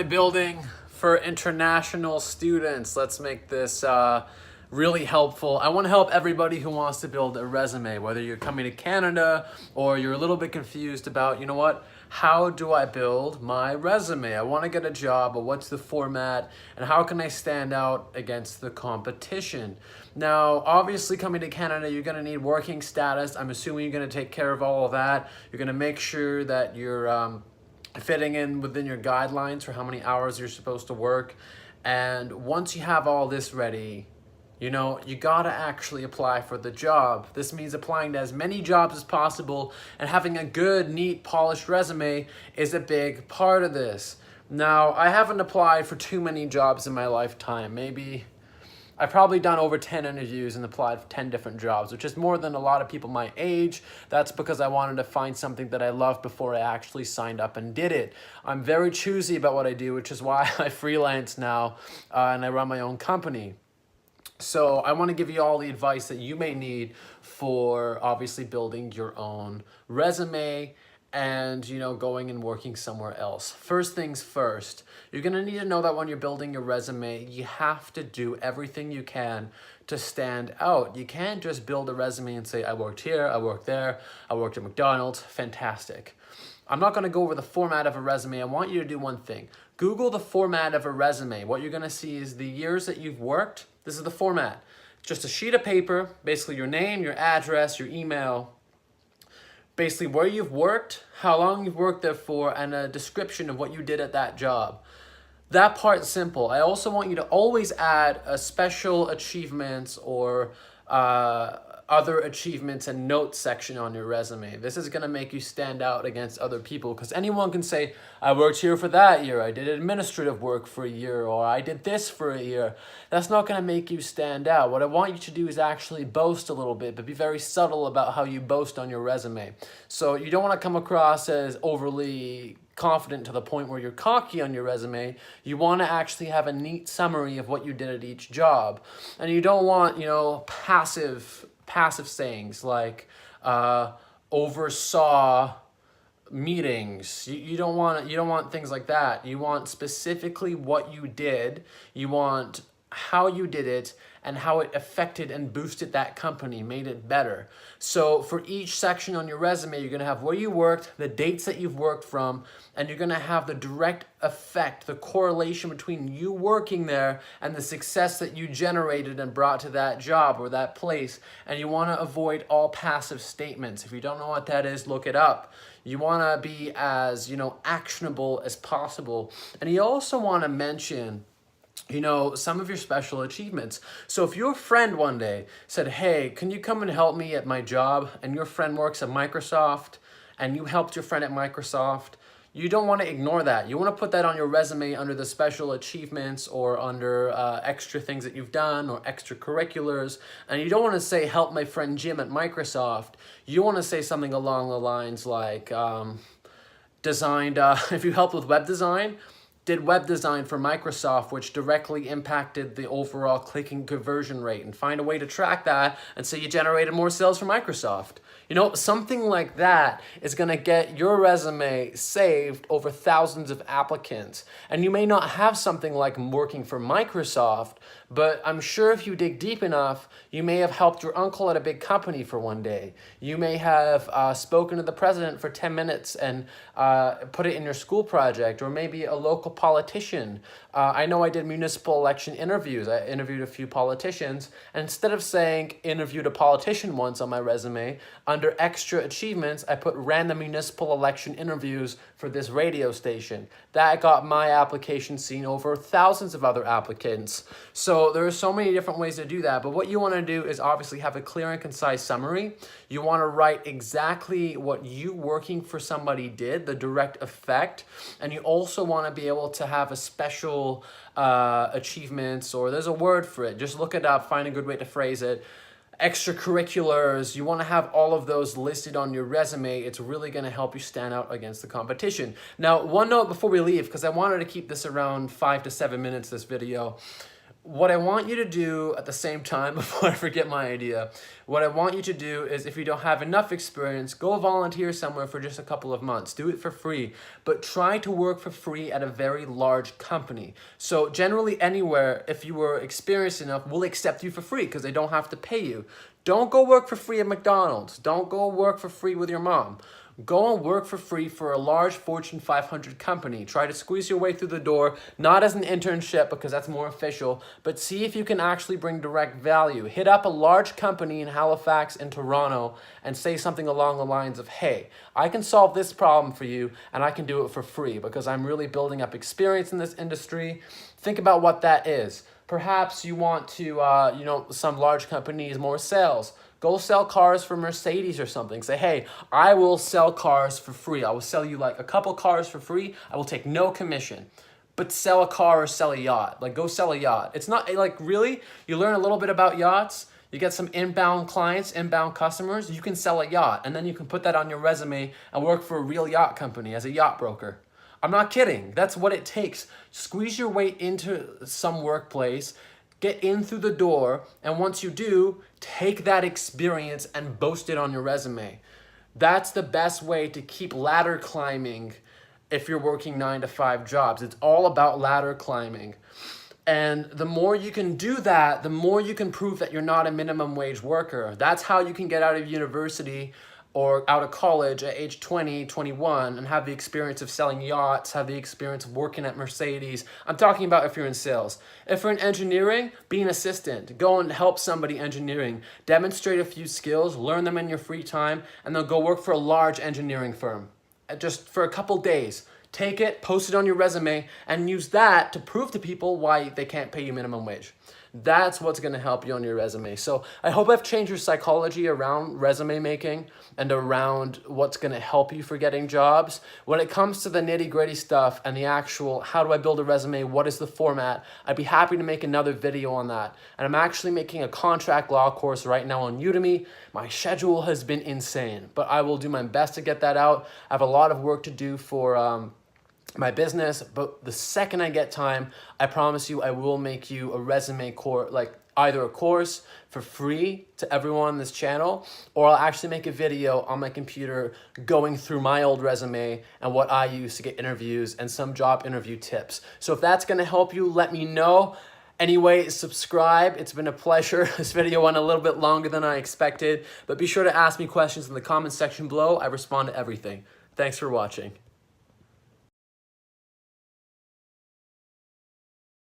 Building for international students. Let's make this really helpful. I want to help everybody who wants to build a resume, whether you're coming to Canada or you're a little bit confused about, you know what, how do I build my resume? I want to get a job, but what's the format and how can I stand out against the competition? Now, obviously coming to Canada, you're going to need working status. I'm assuming you're going to take care of all of that. You're going to make sure that you're fitting in within your guidelines for how many hours you're supposed to work. And once you have all this ready, you gotta actually apply for the job. This means applying to as many jobs as possible, and having a good, neat, polished resume is a big part of this. Now, I haven't applied for too many jobs in my lifetime. I've probably done over 10 interviews and applied for 10 different jobs, which is more than a lot of people my age. That's because I wanted to find something that I loved before I actually signed up and did it. I'm very choosy about what I do, which is why I freelance now and I run my own company. So I want to give you all the advice that you may need for obviously building your own resume and going and working somewhere else. First things first, you're going to need to know that when you're building your resume, you have to do everything you can to stand out. You can't just build a resume and say, I worked here, I worked there, I worked at McDonald's, fantastic. I'm not going to go over the format of a resume. I want you to do one thing. Google the format of a resume. What you're going to see is the years that you've worked. This is the format. Just a sheet of paper, basically your name, your address, your email, basically where you've worked, how long you've worked there for, and a description of what you did at that job. That part's simple. I also want you to always add a special achievements or other achievements and notes section on your resume. This is going to make you stand out against other people, because anyone can say, I worked here for that year, I did administrative work for a year, or I did this for a year. That's not going to make you stand out. What I want you to do is actually boast a little bit, but be very subtle about how you boast on your resume. So you don't want to come across as overly confident to the point where you're cocky on your resume. You want to actually have a neat summary of what you did at each job. And you don't want, passive sayings like oversaw meetings. You don't want things like that. You want specifically what you did. You want how you did it and how it affected and boosted that company, made it better. So for each section on your resume, you're gonna have where you worked, the dates that you've worked from, and you're gonna have the direct effect, the correlation between you working there and the success that you generated and brought to that job or that place. And you wanna avoid all passive statements. If you don't know what that is, look it up. You wanna be as, actionable as possible. And you also wanna mention some of your special achievements. So if your friend one day said, hey, can you come and help me at my job? And your friend works at Microsoft and you helped your friend at Microsoft, you don't want to ignore that. You want to put that on your resume under the special achievements or under extra things that you've done or extracurriculars. And you don't want to say, help my friend Jim at Microsoft. You want to say something along the lines like, designed, if you helped with web design, did web design for Microsoft, which directly impacted the overall clicking conversion rate, and find a way to track that and say you generated more sales for Microsoft. Something like that is going to get your resume saved over thousands of applicants. And you may not have something like working for Microsoft, but I'm sure if you dig deep enough, you may have helped your uncle at a big company for one day. You may have spoken to the president for 10 minutes and put it in your school project, or maybe a local politician. I know I did municipal election interviews. I interviewed a few politicians, and instead of saying interviewed a politician once on my resume, under extra achievements, I put random municipal election interviews for this radio station. That got my application seen over thousands of other applicants. So there are so many different ways to do that, but what you want to do is obviously have a clear and concise summary. You want to write exactly what you working for somebody did, the direct effect, and you also want to be able to have a special achievements, or there's a word for it. Just look it up, find a good way to phrase it. Extracurriculars, you want to have all of those listed on your resume. It's really going to help you stand out against the competition. Now, one note before we leave, because I wanted to keep this around 5 to 7 minutes, this video. what I want you to do at the same time, before I forget my idea, what I want you to do is, if you don't have enough experience, go volunteer somewhere for just a couple of months. Do it for free, but try to work for free at a very large company. So generally anywhere, if you were experienced enough, will accept you for free because they don't have to pay you. Don't go work for free at McDonald's. Don't go work for free with your mom. Go and work for free for a large Fortune 500 company. Try to squeeze your way through the door, not as an internship because that's more official, but see if you can actually bring direct value. Hit up a large company in Halifax and Toronto and say something along the lines of, hey, I can solve this problem for you and I can do it for free because I'm really building up experience in this industry. Think about what that is. Perhaps you want to, some large companies, more sales. Go sell cars for Mercedes or something. Say, hey, I will sell cars for free. I will sell you like a couple cars for free. I will take no commission. But sell a car or sell a yacht. Like, go sell a yacht. It's not like, really, you learn a little bit about yachts. You get some inbound clients, inbound customers. You can sell a yacht. And then you can put that on your resume and work for a real yacht company as a yacht broker. I'm not kidding. That's what it takes. Squeeze your way into some workplace. Get in through the door, and once you do, take that experience and boast it on your resume. That's the best way to keep ladder climbing if you're working 9-to-5 jobs. It's all about ladder climbing. And the more you can do that, the more you can prove that you're not a minimum wage worker. That's how you can get out of university or out of college at age 20, 21, and have the experience of selling yachts, have the experience of working at Mercedes. I'm talking about if you're in sales. If you're in engineering, be an assistant. Go and help somebody engineering. Demonstrate a few skills, learn them in your free time, and then go work for a large engineering firm. Just for a couple days. Take it, post it on your resume, and use that to prove to people why they can't pay you minimum wage. That's what's going to help you on your resume. So I hope I've changed your psychology around resume making and around what's going to help you for getting jobs. When it comes to the nitty-gritty stuff and the actual, how do I build a resume, what is the format, I'd be happy to make another video on that. And I'm actually making a contract law course right now on Udemy. My schedule has been insane, but I will do my best to get that out. I have a lot of work to do for my business, but the second I get time, I promise you I will make you a resume course, like either a course for free to everyone on this channel, or I'll actually make a video on my computer going through my old resume and what I use to get interviews and some job interview tips. So if that's gonna help you, let me know. Anyway, subscribe. It's been a pleasure. This video went a little bit longer than I expected, but be sure to ask me questions in the comment section below. I respond to everything. Thanks for watching.